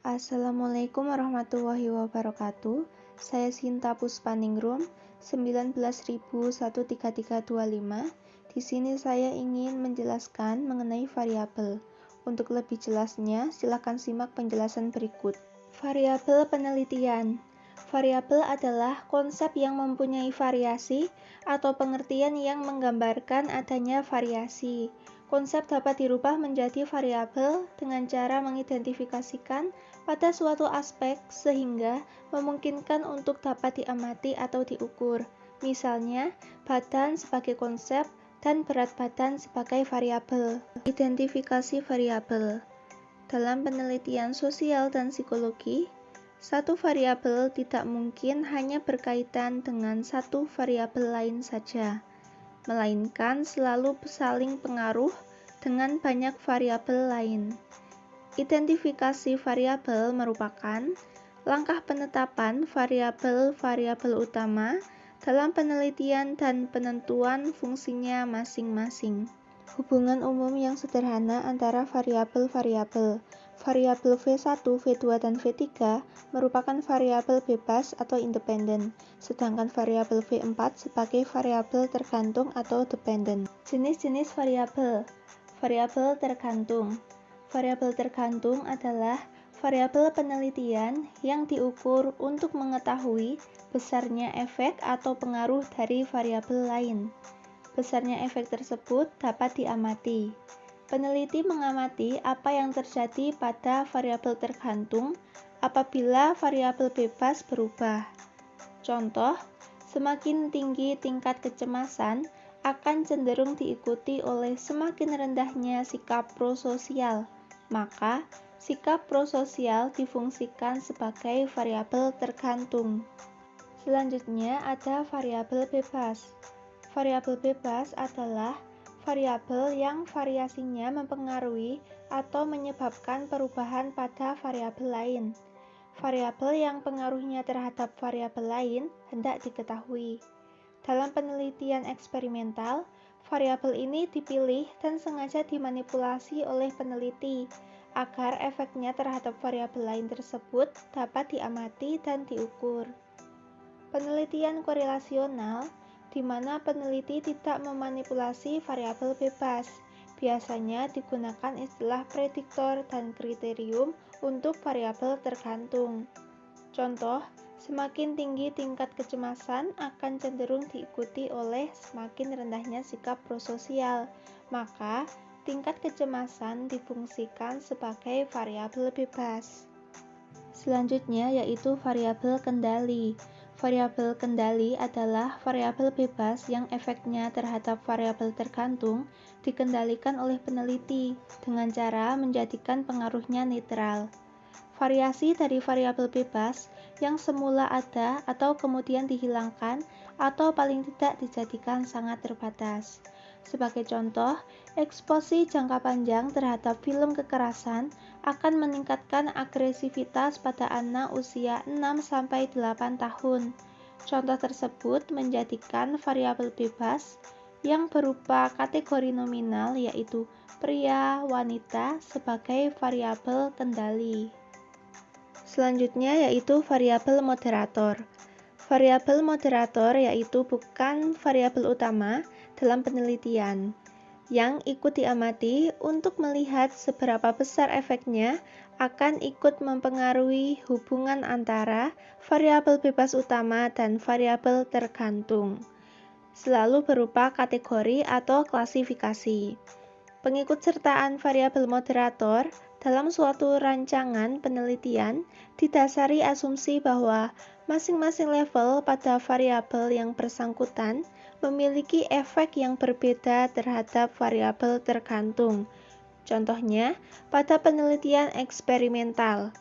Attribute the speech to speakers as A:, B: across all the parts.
A: Assalamualaikum warahmatullahi wabarakatuh. Saya Sinta Puspaningrum, 19.13325. Di sini saya ingin menjelaskan mengenai variabel. Untuk lebih jelasnya, silakan simak penjelasan berikut. Variabel penelitian. Variabel adalah konsep yang mempunyai variasi atau pengertian yang menggambarkan adanya variasi. Konsep dapat dirubah menjadi variabel dengan cara mengidentifikasikan pada suatu aspek sehingga memungkinkan untuk dapat diamati atau diukur. Misalnya, badan sebagai konsep dan berat badan sebagai variabel. Identifikasi variabel. Dalam penelitian sosial dan psikologi, satu variabel tidak mungkin hanya berkaitan dengan satu variabel lain saja, melainkan selalu saling pengaruh dengan banyak variabel lain. Identifikasi variabel merupakan langkah penetapan variabel-variabel utama dalam penelitian dan penentuan fungsinya masing-masing. Hubungan umum yang sederhana antara variabel-variabel. Variabel V1, V2, dan V3 merupakan variabel bebas atau independen, sedangkan variabel V4 sebagai variabel tergantung atau dependen. Jenis-jenis variabel. Variabel tergantung. Variabel tergantung adalah variabel penelitian yang diukur untuk mengetahui besarnya efek atau pengaruh dari variabel lain. Besarnya efek tersebut dapat diamati. Peneliti mengamati apa yang terjadi pada variabel tergantung apabila variabel bebas berubah. Contoh, semakin tinggi tingkat kecemasan akan cenderung diikuti oleh semakin rendahnya sikap prososial. Maka, sikap prososial difungsikan sebagai variabel tergantung. Selanjutnya ada variabel bebas. Variabel bebas adalah variabel yang variasinya mempengaruhi atau menyebabkan perubahan pada variabel lain. Variabel yang pengaruhnya terhadap variabel lain hendak diketahui. Dalam penelitian eksperimental, variabel ini dipilih dan sengaja dimanipulasi oleh peneliti agar efeknya terhadap variabel lain tersebut dapat diamati dan diukur. Penelitian korelasional, di mana peneliti tidak memanipulasi variabel bebas. Biasanya digunakan istilah prediktor dan kriterium untuk variabel tergantung. Contoh, semakin tinggi tingkat kecemasan akan cenderung diikuti oleh semakin rendahnya sikap prososial. Maka, tingkat kecemasan difungsikan sebagai variabel bebas. Selanjutnya yaitu variabel kendali. Variabel kendali adalah variabel bebas yang efeknya terhadap variabel tergantung dikendalikan oleh peneliti dengan cara menjadikan pengaruhnya netral. Variasi dari variabel bebas yang semula ada atau kemudian dihilangkan atau paling tidak dijadikan sangat terbatas. Sebagai contoh, eksposi jangka panjang terhadap film kekerasan akan meningkatkan agresivitas pada anak usia 6-8 tahun. Contoh tersebut menjadikan variabel bebas yang berupa kategori nominal yaitu pria, wanita sebagai variabel kendali. Selanjutnya yaitu variabel moderator. Variabel moderator yaitu bukan variabel utama dalam penelitian yang ikut diamati untuk melihat seberapa besar efeknya akan ikut mempengaruhi hubungan antara variabel bebas utama dan variabel tergantung. Selalu berupa kategori atau klasifikasi. Pengikutsertaan variabel moderator dalam suatu rancangan penelitian didasari asumsi bahwa masing-masing level pada variabel yang bersangkutan memiliki efek yang berbeda terhadap variabel tergantung. Contohnya, pada penelitian eksperimental,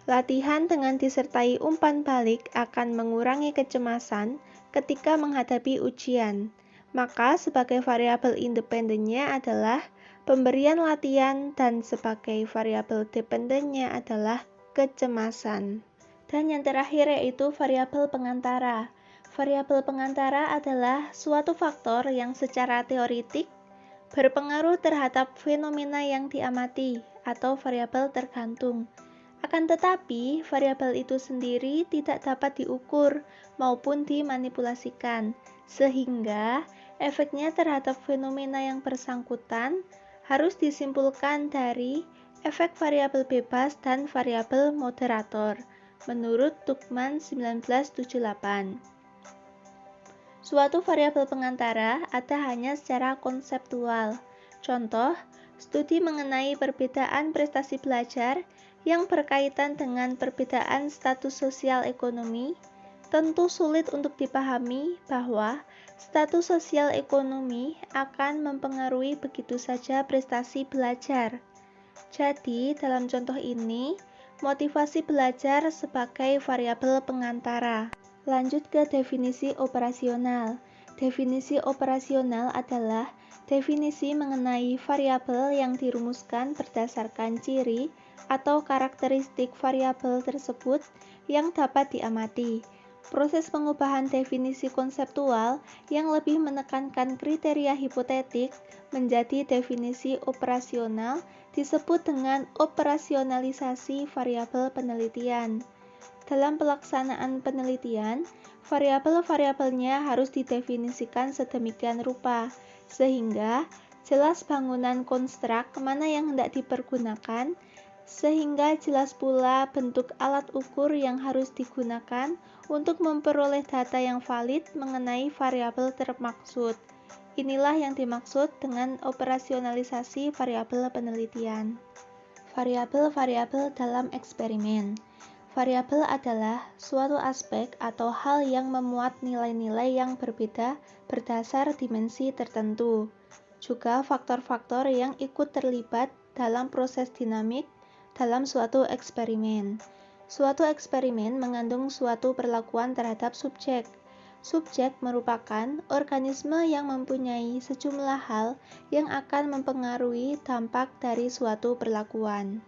A: latihan dengan disertai umpan balik akan mengurangi kecemasan ketika menghadapi ujian. Maka sebagai variabel independennya adalah pemberian latihan dan sebagai variabel dependennya adalah kecemasan. Dan yang terakhir yaitu variabel pengantara. Variabel pengantara adalah suatu faktor yang secara teoretik berpengaruh terhadap fenomena yang diamati atau variabel tergantung. Akan tetapi, variabel itu sendiri tidak dapat diukur maupun dimanipulasikan, sehingga efeknya terhadap fenomena yang bersangkutan harus disimpulkan dari efek variabel bebas dan variabel moderator, menurut Tuchman 1978. Suatu variabel pengantara ada hanya secara konseptual. Contoh, studi mengenai perbedaan prestasi belajar yang berkaitan dengan perbedaan status sosial ekonomi, tentu sulit untuk dipahami bahwa status sosial ekonomi akan mempengaruhi begitu saja prestasi belajar. Jadi, dalam contoh ini, motivasi belajar sebagai variabel pengantara. Lanjut ke definisi operasional. Definisi operasional adalah definisi mengenai variabel yang dirumuskan berdasarkan ciri atau karakteristik variabel tersebut yang dapat diamati. Proses pengubahan definisi konseptual yang lebih menekankan kriteria hipotetik menjadi definisi operasional disebut dengan operasionalisasi variabel penelitian. Dalam pelaksanaan penelitian, variabel-variabelnya harus didefinisikan sedemikian rupa, sehingga jelas bangunan konstruk mana yang hendak dipergunakan, sehingga jelas pula bentuk alat ukur yang harus digunakan untuk memperoleh data yang valid mengenai variabel termaksud. Inilah yang dimaksud dengan operasionalisasi variabel penelitian. Variabel-variabel dalam eksperimen. Variabel adalah suatu aspek atau hal yang memuat nilai-nilai yang berbeda berdasar dimensi tertentu. Juga faktor-faktor yang ikut terlibat dalam proses dinamik dalam suatu eksperimen. Suatu eksperimen mengandung suatu perlakuan terhadap subjek. Subjek merupakan organisme yang mempunyai sejumlah hal yang akan mempengaruhi dampak dari suatu perlakuan.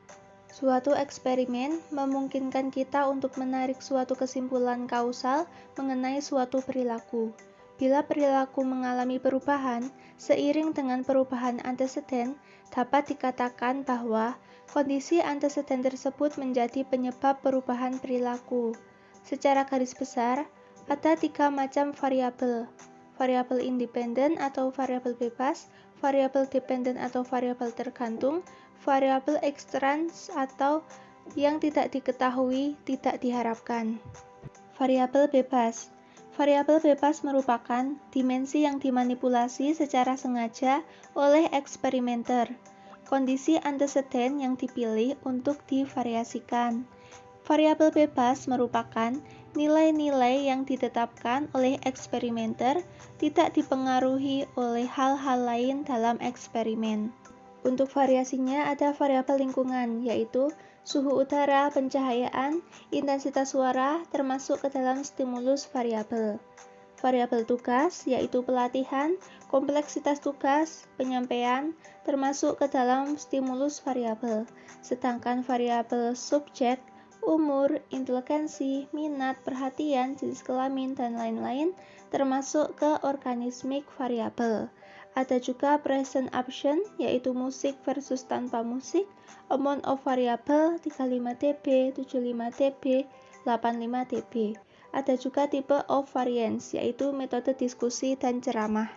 A: Suatu eksperimen memungkinkan kita untuk menarik suatu kesimpulan kausal mengenai suatu perilaku. Bila perilaku mengalami perubahan, seiring dengan perubahan anteseden, dapat dikatakan bahwa kondisi anteseden tersebut menjadi penyebab perubahan perilaku. Secara garis besar, ada 3 macam variabel: variabel independen atau variabel bebas, variabel dependen atau variabel tergantung, variabel ekstrans atau yang tidak diketahui, tidak diharapkan. Variabel bebas. Variabel bebas merupakan dimensi yang dimanipulasi secara sengaja oleh eksperimenter. Kondisi anteseden yang dipilih untuk divariasikan. Variabel bebas merupakan nilai-nilai yang ditetapkan oleh eksperimenter, tidak dipengaruhi oleh hal-hal lain dalam eksperimen. Untuk variasinya ada variabel lingkungan, yaitu suhu udara, pencahayaan, intensitas suara, termasuk ke dalam stimulus variabel. Variabel tugas, yaitu pelatihan, kompleksitas tugas, penyampaian, termasuk ke dalam stimulus variabel. Sedangkan variabel subjek, umur, inteligensi, minat, perhatian, jenis kelamin, dan lain-lain, termasuk ke organismik variabel. Ada juga present option, yaitu musik versus tanpa musik, amount of variable 35 dB, 75 dB, 85 dB. Ada juga tipe of variance, yaitu metode diskusi dan ceramah.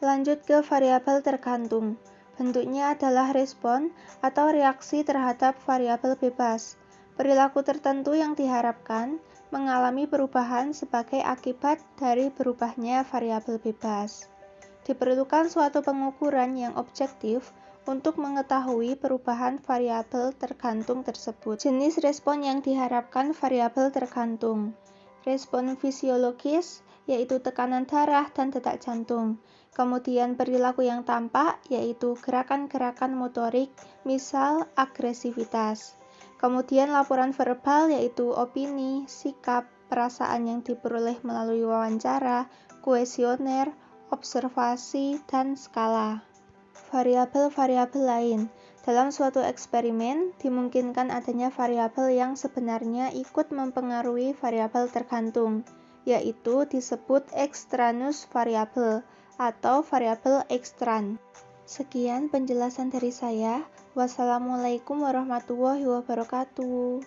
A: Lanjut ke variabel tergantung. Bentuknya adalah respon atau reaksi terhadap variabel bebas. Perilaku tertentu yang diharapkan mengalami perubahan sebagai akibat dari berubahnya variabel bebas. Diperlukan suatu pengukuran yang objektif untuk mengetahui perubahan variabel tergantung tersebut. Jenis respon yang diharapkan variabel tergantung. Respon fisiologis, yaitu tekanan darah dan detak jantung. Kemudian perilaku yang tampak, yaitu gerakan-gerakan motorik, misal agresivitas. Kemudian laporan verbal, yaitu opini, sikap, perasaan yang diperoleh melalui wawancara, kuesioner, observasi, dan skala. Variabel-variabel lain. Dalam suatu eksperimen, dimungkinkan adanya variabel yang sebenarnya ikut mempengaruhi variabel tergantung, yaitu disebut extraneous variable atau variabel ekstran. Sekian penjelasan dari saya. Wassalamualaikum warahmatullahi wabarakatuh.